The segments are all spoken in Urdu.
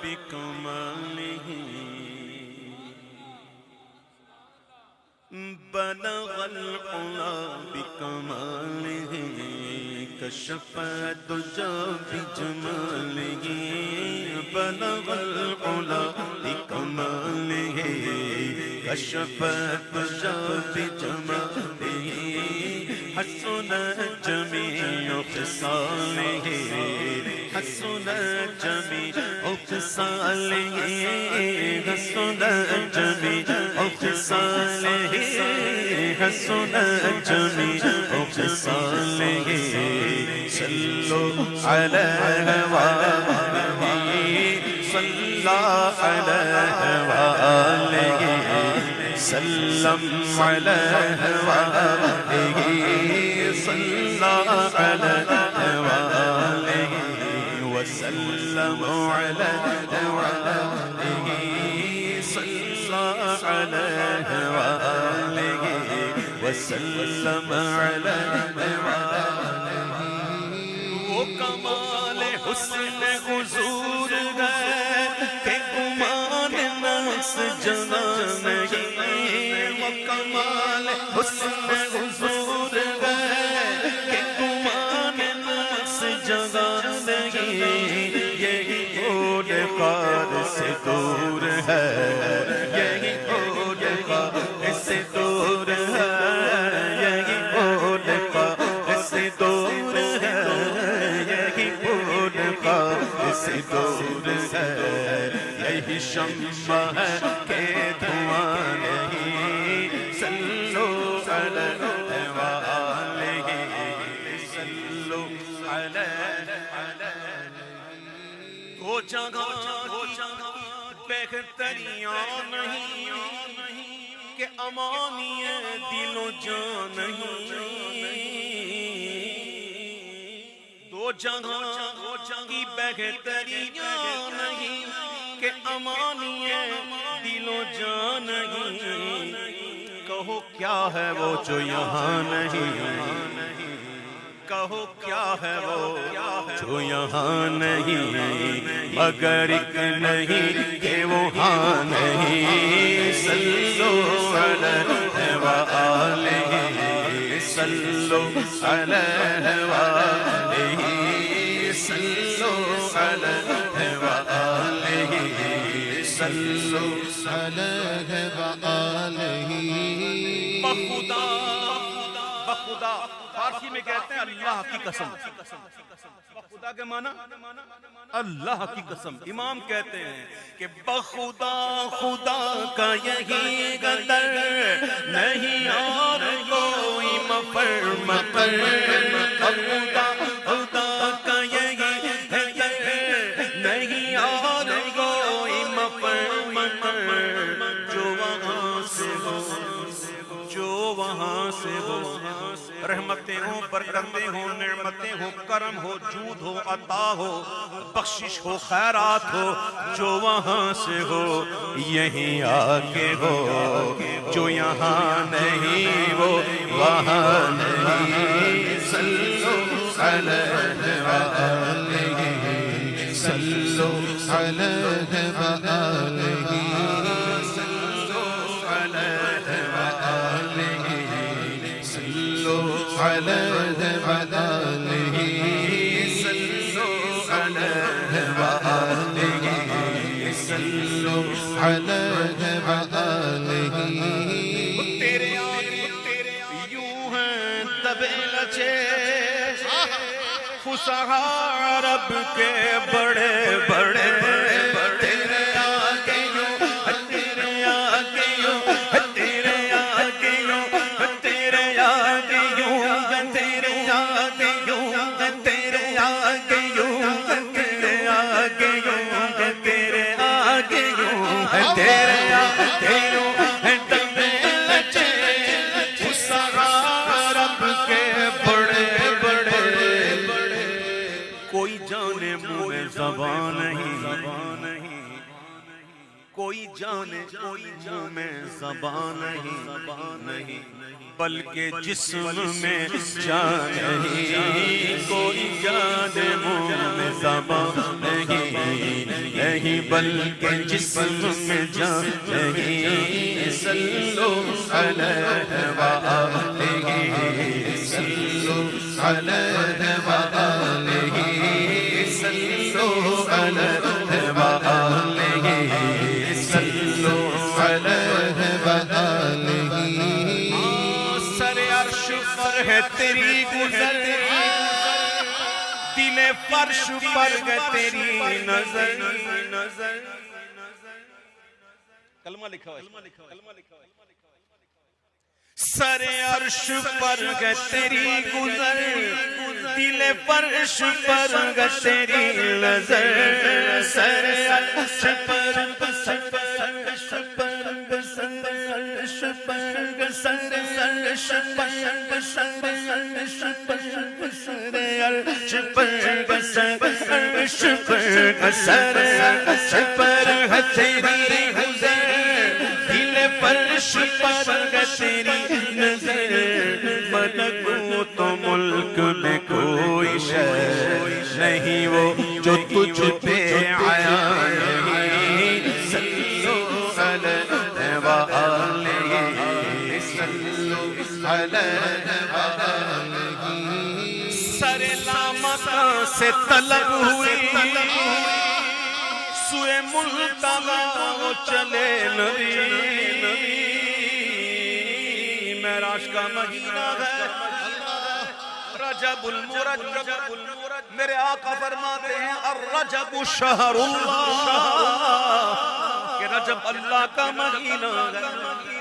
بکمالہ بلغ العلا بکمالہ کشف الدجى بجمالہ بلغ العلا بکمالہ کشف الدجى بجمالہ حسن جمیع خصالہ حسن جمیع خصالہ حسن جمیع خصالہ حسن جمیع خصالہ صلو علیہ وآلہ صلی علیہ وآلہ سلم علیہ وآلہ صلی علیہ وآلہ وسلم علیہ وآلہ صلی علیہ وآلہ وسلم علیہ وآلہ وہ کمال حسن حضور ہے کہ گمان نفس جنا نہیں وہ کمال حسن حضور ہے کہ گمان نفس جنا نہیں یہی گود خار سے دور ہے یہی گود خار سے دور ہے یہی گود خار سے دور ہے یہی گود خار سے دور ہے یہی شمع ہے کہ دھواں نہیں صلو علیہ وآلہ صلو علیہ وہ جگہ بہتریاں نہیں کہ امانی دل و جان نہیں دو جگہ کی بہتریاں نہیں کہ امانی دل و جان نہیں کہو کیا ہے وہ جو یہاں نہیں کہو کیا ہے وہ جو یہاں نہیں مگر ایک نہیں کہ وہ ہاں نہیں صلو علیہ وآلہ صلو علیہ وآلہ صلو علیہ وآلہ صلو علیہ وآلہ بخدا بخدا فارسی میں کہتے ہیں اللہ کی قسم خدا کے معنی اللہ کی قسم امام کہتے ہیں کہ بخدا خدا کا یہی قدر نہیں اور کوئی مفر مقر خدا خدا کا یہی قدر نہیں اور کوئی مفر مقر جو وہاں سے ہو جو وہاں سے ہو رحمتیں ہوں برکتیں ہوں نعمتیں ہوں کرم ہو جود ہو عطا ہو بخشش ہو خیرات ہو جو وہاں سے ہو یہیں آکے ہو جو یہاں نہیں وہ وہاں نہیں صلو علیہ وآلہ صلو علیہ وآلہ علیہ وآلہ صلو علیہ وآلہ صلو علیہ وآلہ تیرے آگے یوں ہیں دبے لچے فصحا عرب کے بڑے بڑے تیرے آگے یوں تیرے آگے یوں تیرے آگے یوں تیرے آگے یوں تیرے آگے یوں تیرے آگے یوں تیرے آگے یوں تیرے آگے یوں تیرے آگے یوں دبے لچے فصحا عرب کے بڑے بڑے کوئی جانے منہ میں زبان نہیں کوئی جانے کوئی منہ میں زبان نہیں بلکہ جسم میں جان نہیں کوئی جانے منہ میں زبان نہیں بلکہ جسم میں جان نہیں صلو علیہ وآلہ صلو علیہ وآلہ صلو علیہ وآلہ صلو علیہ وآلہ سر عرش پر ہے تیری گزر دل فرش پر ہے تیری نظر کلمہ لکھا ہے سر عرش پر ہے تیری گزر دل فرش پر ہے تیری نظر سر عرش پر تو ملک میں کوئی شے نہیں وہ جو تجھ پہ آیا نہیں صلو علیہ وآلہ صلو علیہ وآلہ سر لامکاں سے طلب ہوئی سوئے ملتقیٰ چلے نبی معراج کا مہینہ ہے رجب المرجب میرے آقا فرماتے ہیں الرجب شہر اللہ کہ رجب اللہ کا مہینہ ہے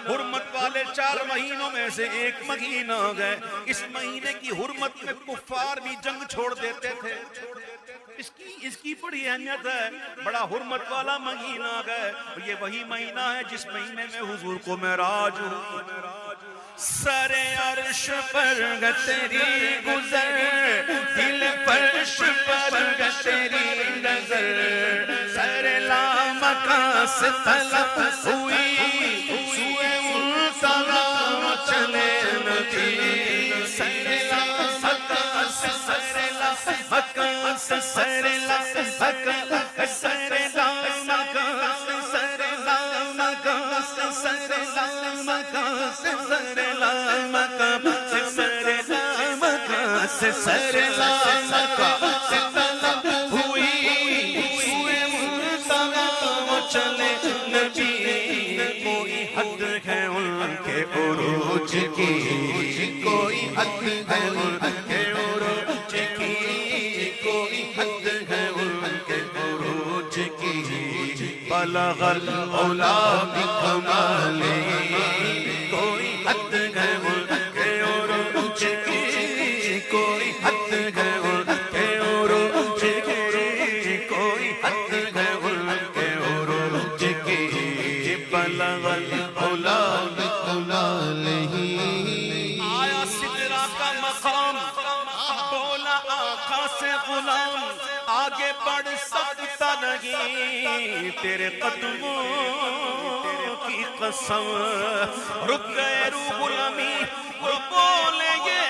حرمت والے 4 مہینوں میں سے ایک مہینہ ہے اس مہینے کی حرمت میں کفار بھی جنگ چھوڑ دیتے تھے اس کی بڑی اہمیت ہے بڑا حرمت والا مہینہ ہے اور یہ وہی مہینہ ہے جس مہینے میں حضور کو معراج ہوا سر عرش پر ہے تیری گزر دل فرش پر ہے تیری نظر سر لامکاں سے طلب ہوئی سوئے ملتقیٰ چلے نبی سر لامکاں سے سر لامکاں سے سر لامکاں سر لامکاں سے سر لامکاں سے سر لامکاں سے سر سر لامکاں سے طلب ہوئی سوئے ملتقیٰ چلے نبی کوئی حد ہے ان کے عروج کی کوئی حد ہے ان کے عروج کی کوئی حد ہے ان کے عروج کی بلغ العلا بکمالہ کوئی حد ہے ان کے عروج کی کوئی حد ہے ان کے عروج کی کوئی حد ہے ان کے عروج کی بلغ العلا بکمالہ آیا سدرہ کا مقام بولا آقا سے غلام آگے بڑھ سکتا نہیں تیرے قدموں کی قسم رک گئے روح الامی وہ بولے یہ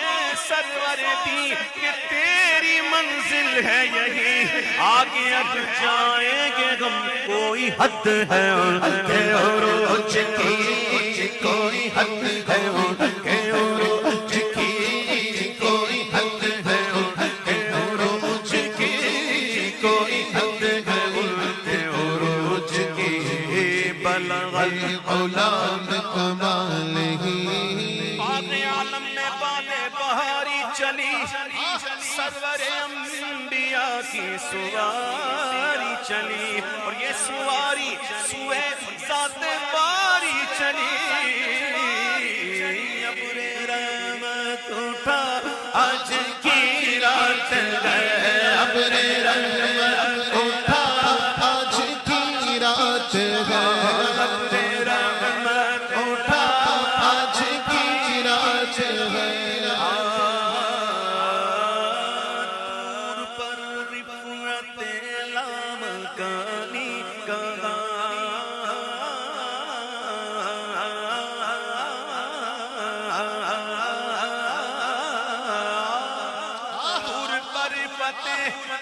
سرور دی کہ تیری منزل ہے یہی آگے اب جائیں گے ہم کوئی حد ہے ان کے عروج کی کوئی حد ہے ان کے عروج کی کوئی حد ہے ان کے عروج کی کوئی حد ہے ان کے عروج کی بلغ العلا بکمالہ آگے عالم میں بالے بہاری چلی سرور انبیاء کی سواری چلی اور یہ سواری سوئے ذات باری چلی ابر رحمت اٹھا آج کی رات ہے ابر رحمت اٹھا آج کی رات ہے ابر رحمت اٹھا آج کی رات ہے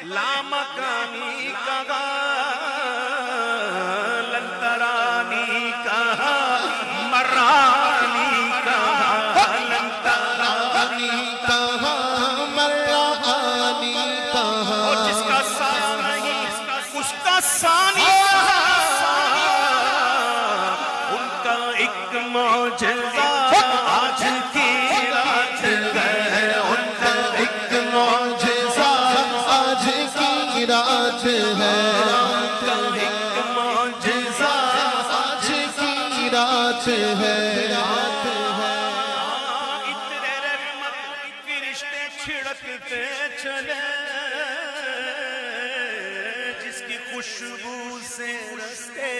لامکانی کا رات ہے، ایک معجزہ آج کی رات ہے، اتنے رحمت فرشتے چھڑکتے چلے، جس کی خوشبو سے رستے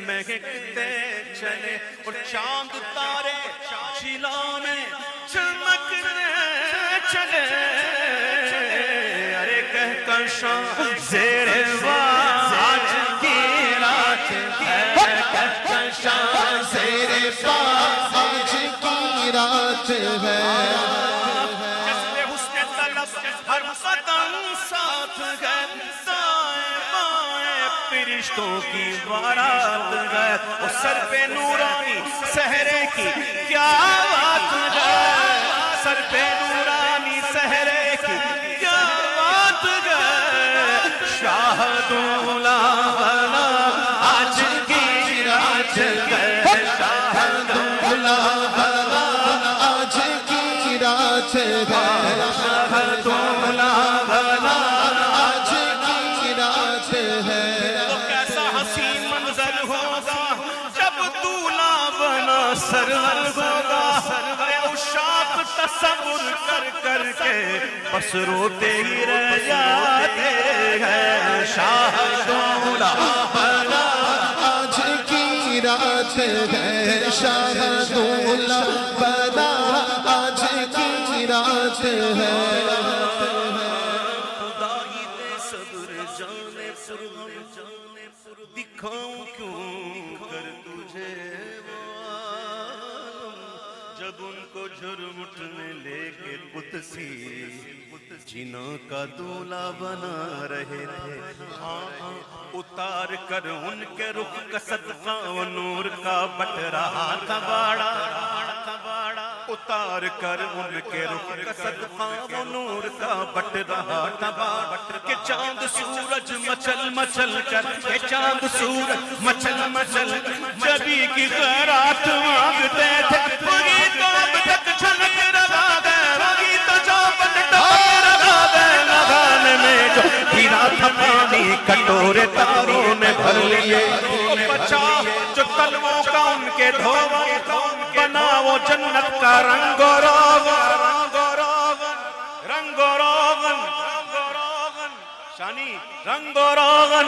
مہکتے چلے، اور چاند تارے چلا میں چمکتے چلے، ارے کہکشاں زیر باد آج کی رات ہے، کہکشاں زیر باد آج کی رات ہے، جذبے حسن طلب ہر قدم ساتھ ہے، دائیں بائیں فرشتوں کی بارات ہے، اور سر پہ نورانی سہرے کی کیا بات ہے، سر پہ نورانی سہرے کی کیا بات ہے، شاہ دولا بنا آج کی رات ہے، شاہ دولا بنا آج کی رات ہے، شاہ دولا بنا آج کی رات ہے، تو کیسا حسین منظر ہوگا جب دولہا بنا سرور ہوگا، ارے عشاق تصور کر کر کے بس روتے ہی رہ جاتے ہیں، شاہ دولہا بنا آج کی رات ہے، شاہ دولا بنا آج کی رات ہے، خدائی دے صبر جانے پر دکھاؤں کیوں کر تجھے وہ عالم، جب ان کو جھرمٹ میں لے کے قدسی جنوں کا دولہا بنا رہے تھے، اتار کر ان کے رخ کا صدقہ و نور کا بٹ رہا تھا باڑا، اتار کر ان کے رخ کا صدقہ و نور کا بٹ رہا تھا باڑا، کہ چاند سورج مچل مچل کر، کہ چاند سورج مچل مچل جبی کی خیرات مانگتے تھے، وہی تو اب تک چھلک رہا ہے، وہی تو جو میں جو ہیرا تھا پانی کٹورے تاروں نے بھر لیے، بچا جو تلووں کا ان کے دھوون بنا وہ جنت کا رنگ و روغن، رنگ و روغن، شانی رنگ و روغن،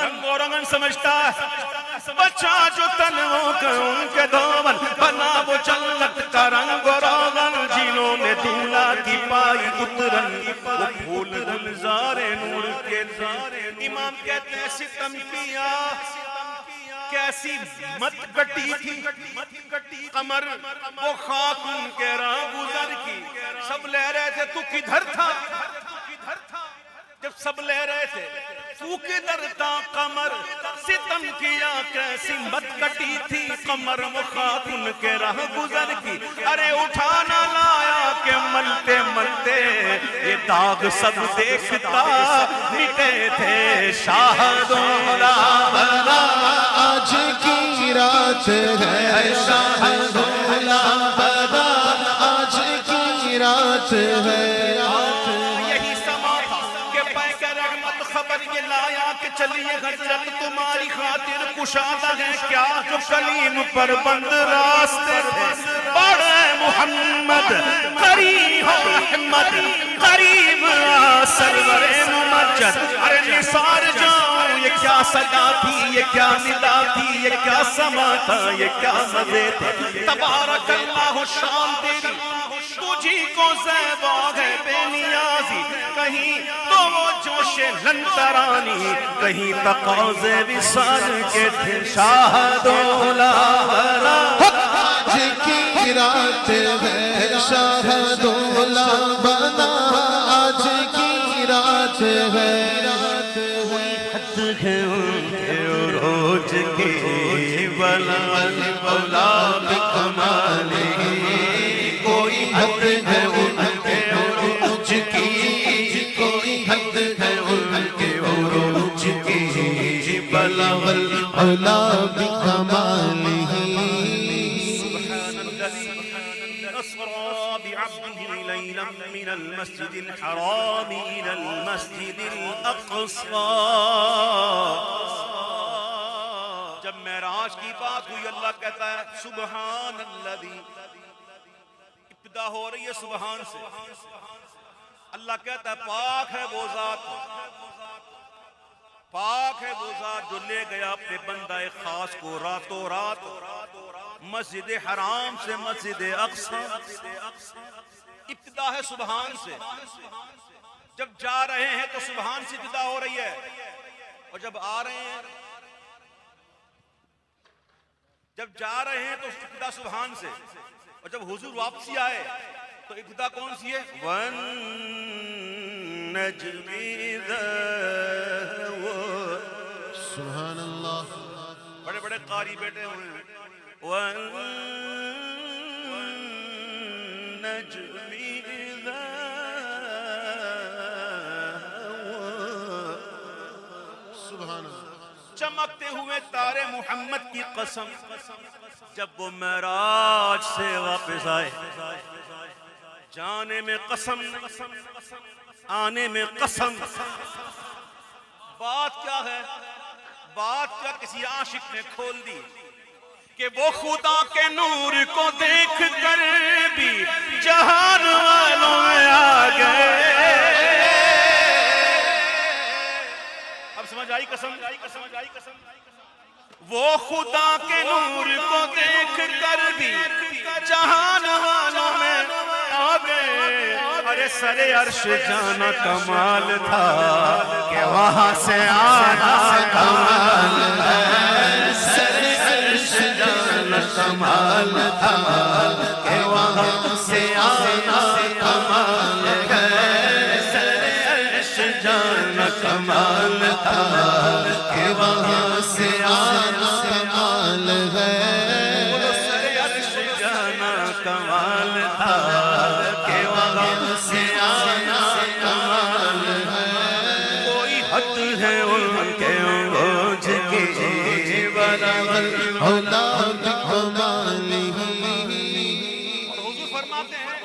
رنگ و روغن سمجھتا ہے، بچا جو تلووں کا ان کے دھوون بنا وہ جنت کا رنگ و روغن، جنہوں نے دولہا کی پائی اترن وہ پھول گلزار نور کے تھے، امام کہتے ہیں ستم کیا کیسی مت کٹی تھی قمر، وہ خاک ان کے راہ گزر کی، سب لے رہے تھے تو کدھر تھا، جب سب لے رہے تھے تو کدھر تھا قمر، ستم کیا کیسی مت کٹی تھی قمر، وہ خاک ان کے راہ گزر کی، ارے اٹھانا لایا کہ ملتے ملتے یہ داغ سب دیکھتا مٹے تھے، شاہ دولا بنا آج کی رات ہے، شاہ دولا بنا آج کی رات ہے، یہی سما تھا کہ پیک رحمت خبر یہ لایا کہ چلیے حضرت تمہاری خاطر کشادہ ہے کیا، جو کلیم پر بند راستے تھے، بڑے محمد قریب ہو احمد قریب سرور ممجد، ارے نثار جاؤں یہ کیا صدا تھی، یہ کیا ندا تھی، یہ کیا سما تھا، یہ کیا مزے تھے، تبارک اللہ شان تیری تجھی کو زیبا ہے بے نیازی، کہیں تو وہ جوش لنترانی، کہیں تقاضے وصال کے تھے، شاہ دولا بنا آج کی رات ہے، شاہ دولا بنا آج کی رات ہے، حد ہے ان کے عروج کی بلند اولاد کمالی، کوئی حد ہے ان کے عروج کی، کوئی حد ہے ان کے عروج کی بلند اولاد کمالی، سبحان الذي أسرى بعبده ليلا من المسجد الحرام إلى المسجد الأقصى. جب معراج کی بات ہوئی اللہ کہتا ہے سبحان الذی، ابتدا ہو رہی ہے سبحان سے. اللہ کہتا ہے پاک ہے وہ ذات، پاک ہے وہ ذات جو لے گیا اپنے بندہ خاص کو راتوں رات مسجد حرام سے مسجد اقصی. ابتدا ہے سبحان سے. جب جا رہے ہیں تو سبحان سے ابتدا ہو رہی ہے، اور جب آ رہے ہیں، جب جا رہے ہیں تو ابتدا سبحان سے، اور جب حضور واپسی آئے تو ابتدا کون سی ہے؟ وَالنَّجْمِ إِذَا هَوَىٰ. سبحان اللہ. بڑے بڑے قاری بیٹھے ہوئے ہیں. وَالنَّجْمِ إِذَا هَوَىٰ. سبحان اللہ. چمکتے ہوئے تارے محمد کی قسم. جب وہ معراج سے واپس آئے، جانے میں قسم، آنے میں قسم. بات کیا ہے؟ بات کیا کسی عاشق نے کھول دی کہ وہ خدا کے نور کو دیکھ کر بھی جہان والوں میں آ گئے. اب سمجھ آئی قسم؟ وہ خدا کے نور کو دیکھ کر بھی جہان والوں میں آ گئے. ارے سر عرش جانا کمال تھا کہ وہاں سے آنا کمال ہے. سر عرش جانا کمال تھا کہ وہاں سے آنا کمال ہے. سر عرش جانا کمال تھا کہ وہاں سے آنا کمال ہے. سر عرش جانا کمال تھا کہ وہاں سے آنا کمال ہے. کوئی حد ہے ان کے عروج کی بلغ العلا بکمالہ. حضور فرماتے ہیں،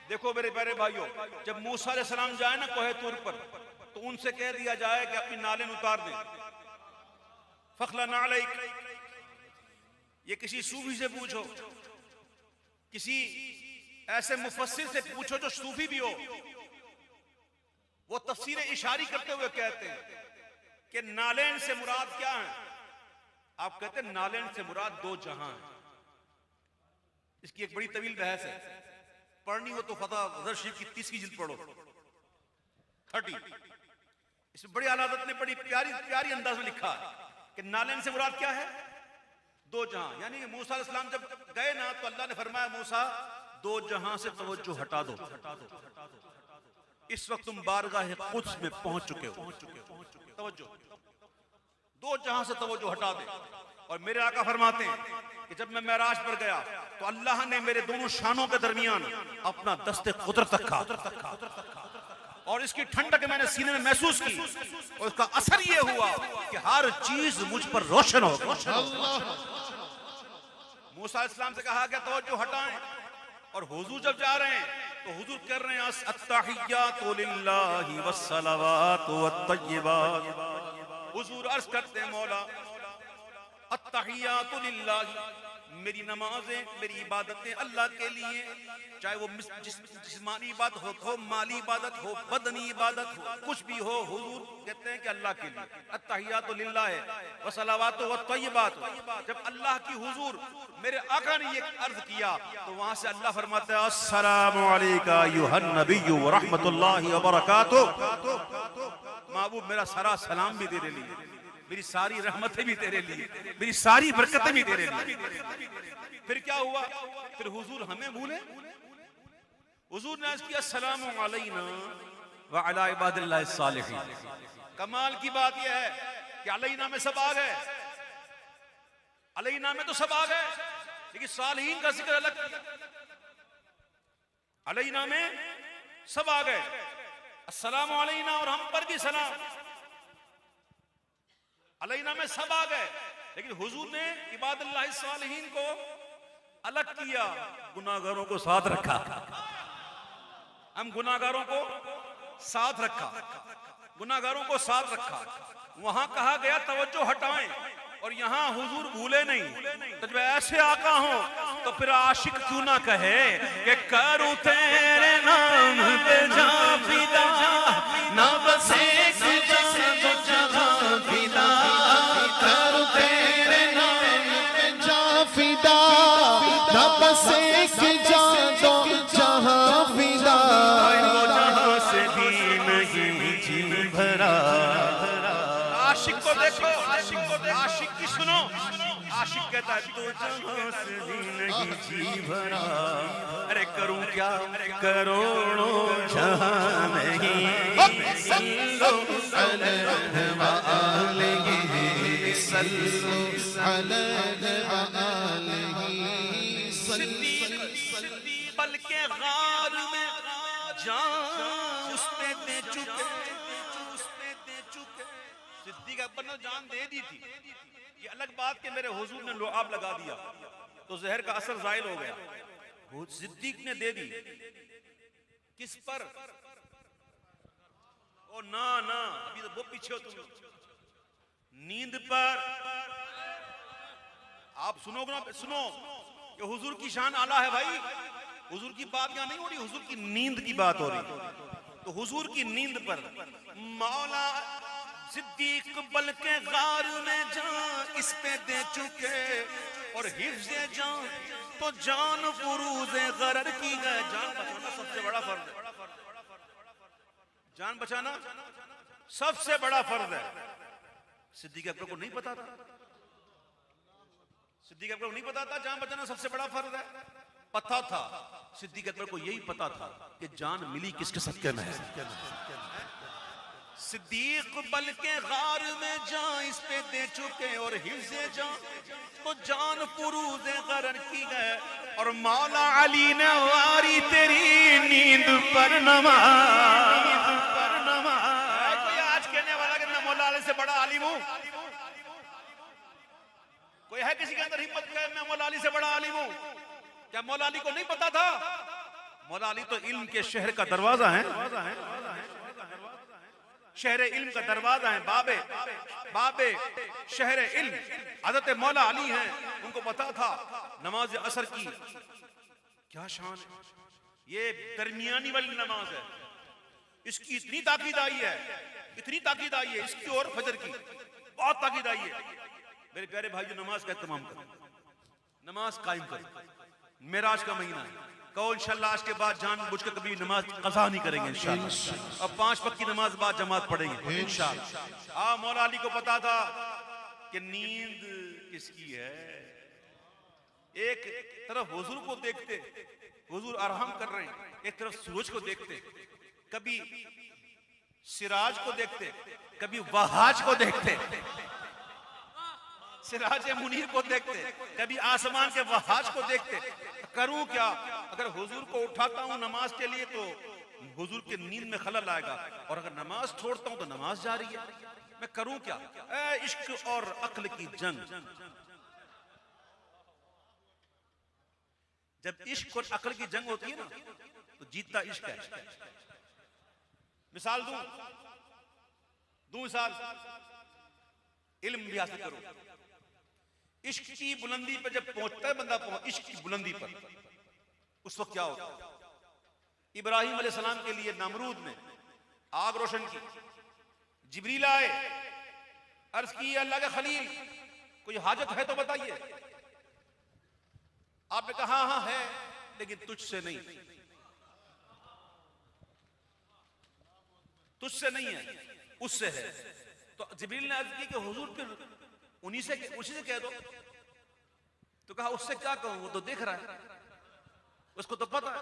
دیکھو میرے پیارے بھائیو، جب موسیٰ علیہ السلام جائے نا کوہ طور پر تو ان سے کہہ دیا جائے کہ اپنی نالیں اتار دیں. فَخْلَعْنَا عَلَيْكَ. یہ کسی صوفی سے پوچھو، کسی ایسے مفسر سے پوچھو جو صوفی بھی ہو، وہ تفسیر اشاری کرتے ہوئے کہتے ہیں کہ نالین سے مراد کیا ہیں؟ آپ کہتے ہیں نالین سے مراد دو جہاں ہیں. اس کی ایک بڑی طویل بحث ہے، پڑھنی ہو تو فتح ظہر شریف کی 30 جلد پڑھو 30. اس میں بڑی عالادت نے بڑی پیاری انداز میں لکھا ہے کہ نالین سے مراد کیا ہے؟ دو جہاں. یعنی موسیٰ علیہ السلام جب گئے نا تو اللہ نے فرمایا موسیٰ دو جہاں سے توجہ ہٹا دو. اس وقت تم بارگاہ قدس میں پہنچ چکے ہو. توجہ، دو جہاں سے توجہ ہٹا دے. اور میرے آقا فرماتے ہیں کہ جب میں معراج پر گیا تو اللہ نے میرے دونوں شانوں کے درمیان اپنا دست قدرت رکھا، اور اس کی ٹھنڈک میں نے سینے میں محسوس کی، اور اس کا اثر یہ ہوا کہ ہر چیز مجھ پر روشن ہو گئی. موسیٰ علیہ السلام سے کہا کہ توجہ ہٹائیں، اور حضور جب جا رہے ہیں تو حضور کر رہے ہیں التحیات للہ والصلوات والطیبات. حضور عرض کرتے ہیں مولا التحیات للہ، میری نمازیں، میری عبادتیں اللہ کے لیے، چاہے وہ جسمانی عبادت ہو، مالی عبادت ہو، بدنی عبادت ہو، کچھ بھی ہو، حضور کہتے ہیں کہ اللہ کے لیے. التحیات للہ والصلوات والطیبات. جب اللہ کی حضور میرے آقا نے یہ عرض کیا تو وہاں سے اللہ فرماتا ہے السلام علیکہ ایھا النبی ورحمۃ اللہ وبرکاتہ. محبوب میرا سارا سلام بھی تیرے لیے، میری ساری رحمتیں بھی تیرے لیے، میری ساری برکتیں بھی تیرے لیے. پھر کیا ہوا؟ پھر حضور ہمیں بھولے؟ حضور نے عرض کیا السلام علینا وعلی عباد اللہ الصالحین. کمال کی بات یہ ہے کہ علینا میں سب آ گئے، علینا میں تو سب آ گئے، لیکن صالحین کا ذکر الگ کیا. علینا میں سب آ گئے، السلام علینا، اور ہم پر بھی سلام. علینا میں سب آ گئے، لیکن حضور نے عباد اللہ الصالحین کو الگ کیا، گناہگاروں کو ساتھ رکھا. ہم گناہگاروں کو ساتھ رکھا، گناہگاروں کو ساتھ رکھا. وہاں کہا گیا توجہ ہٹائیں، اور یہاں حضور بھولے نہیں. تو جب ایسے آقا ہوں تو پھر عاشق کیوں نہ کہے کہ کروں تیرے نام پہ جاں فدا، نہ بس ایک جاں جہاں فدا، کروں تیرے نام پہ جاں فدا، نہ بس ایک جاں دو جہاں فدا. جہاں سے بھی نہیں جی بھرا. عاشق کو دیکھو، عاشق کی سنو، عاشق کہتا ہے تو جہاں سے بھی نہیں جی بھرا. ارے کروں کیا کروڑوں جہاں نہیں، صلو علیہ وآلہ صلو علیہ وآلہ صدیق بلکہ غار میں جان اس پہ دے چکے، صدیق اکبر نے جان دے دی تھی. یہ الگ بات کہ میرے حضور نے لعاب لگا دیا تو زہر کا اثر زائل ہو گیا. صدیق نے دے دی کس پر؟ او نا ابھی تو وہ پیچھے ہو تم، نیند پر. آپ سنو گنا، سنو کہ حضور کی شان اعلیٰ ہے بھائی. حضور کی بات یہاں نہیں ہو رہی، حضور کی نیند کی بات ہو رہی. تو حضور کی نیند پر مولا صدیق بلکہ غار میں جان اس پہ دے چکے، اور حفظ جان تو جان فروز غرر کی گئے. جان بچانا سب سے بڑا فرض ہے، جان بچانا سب سے بڑا فرض ہے. صدیق اکبر کو نہیں پتا تھا، صدیق اکبر کو نہیں پتا تھا جان بچانا سب سے بڑا فرض ہے. پتا تھا، صدیق اکبر کو یہی پتا تھا کہ جان ملی کس کے صدقے میں ہے. صدیق بلکہ غار میں جان اس پہ دے چکے، اور حفظ جان تو جان فروز غرر کی گئے. اور مولا علی نے واری تیری نیند پر نماز. کوئی آج کہنے والا کہ میں مولا علی سے بڑا عالم ہوں؟ کوئی ہے کسی کے اندر ہمت کہ میں مولا علی سے بڑا عالم ہوں؟ کیا مولا علی کو نہیں پتا تھا؟ مولا علی تو علم کے شہر کا دروازہ ہے، شہر علم کا دروازہ ہے. بابے شہر علم حضرت مولا علی ہیں. ان کو پتا تھا نماز عصر کی کیا شان ہے. یہ درمیانی والی نماز ہے، اس کی اتنی تاکید آئی ہے، اتنی تاکید آئی ہے اس کی اور فجر کی بہت تاکید آئی ہے. میرے پیارے بھائی جو نماز کا اہتمام کریں، نماز قائم کریں. معراج کا مہینہ ہے، کہو انشاءاللہ آج کے بعد جان بوجھ کے کبھی نماز قضا نہیں کریں گے انشاءاللہ، اور 5 وقت کی نماز بعد جماعت پڑھیں گے انشاءاللہ. مولا علی کو پتا تھا کہ نیند کس کی ہے. ایک طرف حضور کو دیکھتے، حضور آرام کر رہے ہیں، ایک طرف سورج کو دیکھتے، کبھی سراج کو دیکھتے، کبھی وہاج کو دیکھتے، سراج منیر کو دیکھتے، کبھی آسمان کے وہاج کو دیکھتے. کروں کیا؟ اگر حضور کو اٹھاتا ہوں نماز کے لیے تو حضور کے نیند میں خلل آئے گا، اور اگر نماز چھوڑتا ہوں تو نماز جاری ہے. میں کروں کیا؟ اے عشق اور عقل کی جنگ. جب عشق اور عقل کی جنگ ہوتی ہے نا تو جیتتا عشق ہے. مثال دوں مثال، علم بھی حاصل کرو. عشق کی بلندی پہ جب پہنچتا ہے بندہ، عشق کی بلندی پر، اس وقت کیا ہوتا ہے؟ ابراہیم علیہ السلام کے لیے نمرود نے آگ روشن کی. جبریل آئے، عرض کی اللہ کے خلیل کوئی حاجت ہے تو بتائیے. آپ نے کہا ہاں ہے لیکن تجھ سے نہیں، تجھ سے نہیں ہے، اس سے ہے. تو جبریل نے عرض کی کہ حضور پھر اسی سے کہہ دو. تو کہا اس سے کیا کہوں، وہ تو دیکھ رہا ہے، اس کو تو پتا ہے.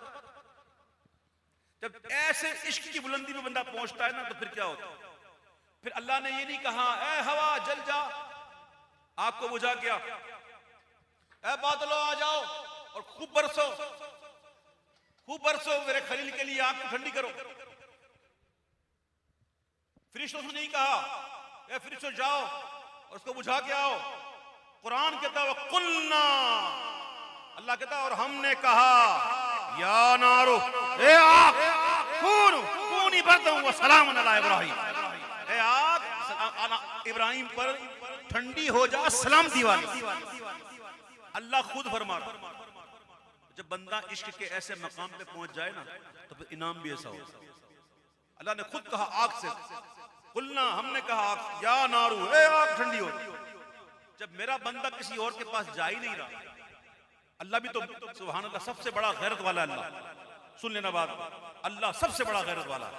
جب ایسے عشق کی بلندی میں بندہ پہنچتا ہے نا تو پھر کیا ہوتا ہے؟ پھر اللہ نے یہ نہیں کہا اے ہوا جل جا، آگ کو بجھا کیا، اے بادلو آ جاؤ اور خوب برسو میرے خلیل کے لیے آگ کو ٹھنڈی کرو. فرشتوں سے نہیں کہا اے فرشتوں جاؤ اور اس کو بجھا کے آؤ. قرآن کہتا ہے وَقُلْنَا، اللہ کہتا ہے اور ہم نے کہا یا نارو، اے آگ کونی بردا و سلام علی ابراہیم، اے آگ ابراہیم پر ٹھنڈی ہو جا سلامتی والی۔ اللہ خود فرما رہا جب بندہ عشق کے ایسے مقام پہ پہنچ جائے نا تو پھر انعام بھی ایسا ہو۔ اللہ نے خود کہا آگ سے، قلنا، ہم نے کہا آگ یا نارو، اے آگ ٹھنڈی ہو۔ جب میرا بندہ کسی اور کے پاس جا ہی نہیں رہا، اللہ بھی تو سبحان اللہ سب سے بڑا غیرت والا اللہ، سن لینا بات، اللہ سب سے بڑا غیرت والا۔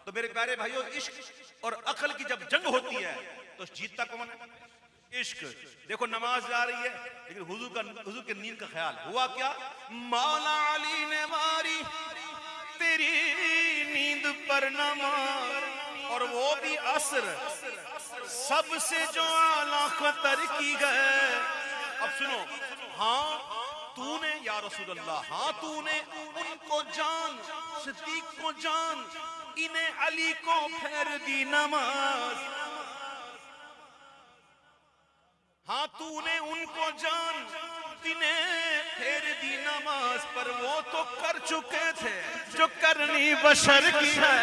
تو میرے پیارے بھائیو، عشق اور عقل کی جب جنگ ہوتی ہے تو جیتتا کون ہے؟ عشق۔ دیکھو نماز جا رہی ہے لیکن حضور کے نیند کا خیال ہوا کیا؟ مولا علی نے ماری تیری نیند پر نماز، اور وہ بھی عصر، سب سے جو اعلیٰ خطر کی گئے۔ اب سنو، ہاں تو نے یا رسول اللہ، ہاں تو نے ان کو جان، صدیق کو جان، انہیں علی کو پھیر دی نماز۔ ہاں تو نے ان کو جان، انہیں پھیر دی نماز، پر وہ تو کر چکے تھے جو کرنی بشر کی ہے۔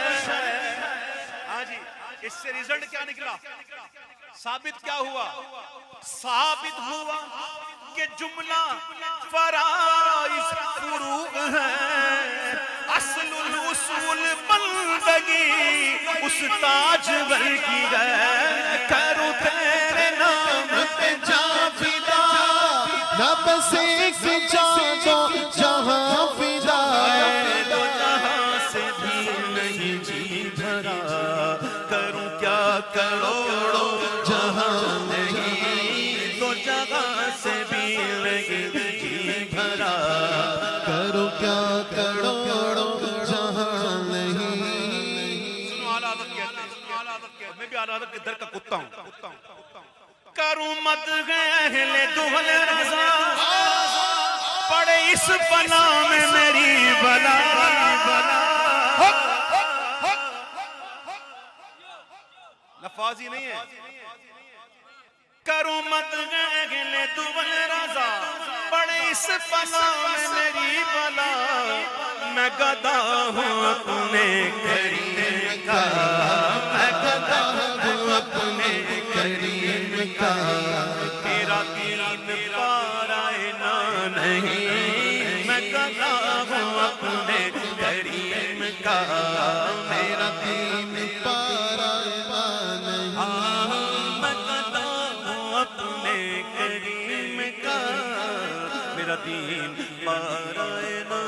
ہاں جی، اس سے ریزلٹ کیا نکلا؟ ثابت کیا ہوا؟ ثابت ہوا کہ جملہ فرائض فروغ ہے، اصل الاصول بندگی اس تاج ور کی ہے۔ کرو تیرے نام پہ جا فدا، نہ بس ایک جان دو جہاں فدا، دو جہاں سے بھی نہیں جی بھرا، کروں کیا کروڑوں جہاں نہیں، دو جہاں سے بھی نہیں جی بھرا، کرو کیا کروڑوں جہاں نہیں۔ سنو اعلیٰ حضرت کہتے ہیں، میں بھی اعلیٰ حضرت کے در کا کتا ہوں۔ کروں مد اہل دہل رضا، پڑے اس بلا میں میری بلا، لفاظ ہی نہیں ہے۔ کروں مد اہل دہل رضا، پڑے اس بلا میں میری بلا، میں گدا ہوں اپنے کریم کا، میں گدا ہوں اپنے کریم کا، تیرا دین پارائنا نہیں، میں گدا ہوں اپنے کریم کا، میرا دین پارائنا نہیں، میں گدا ہوں اپنے کریم کا، میرا دین پارائنا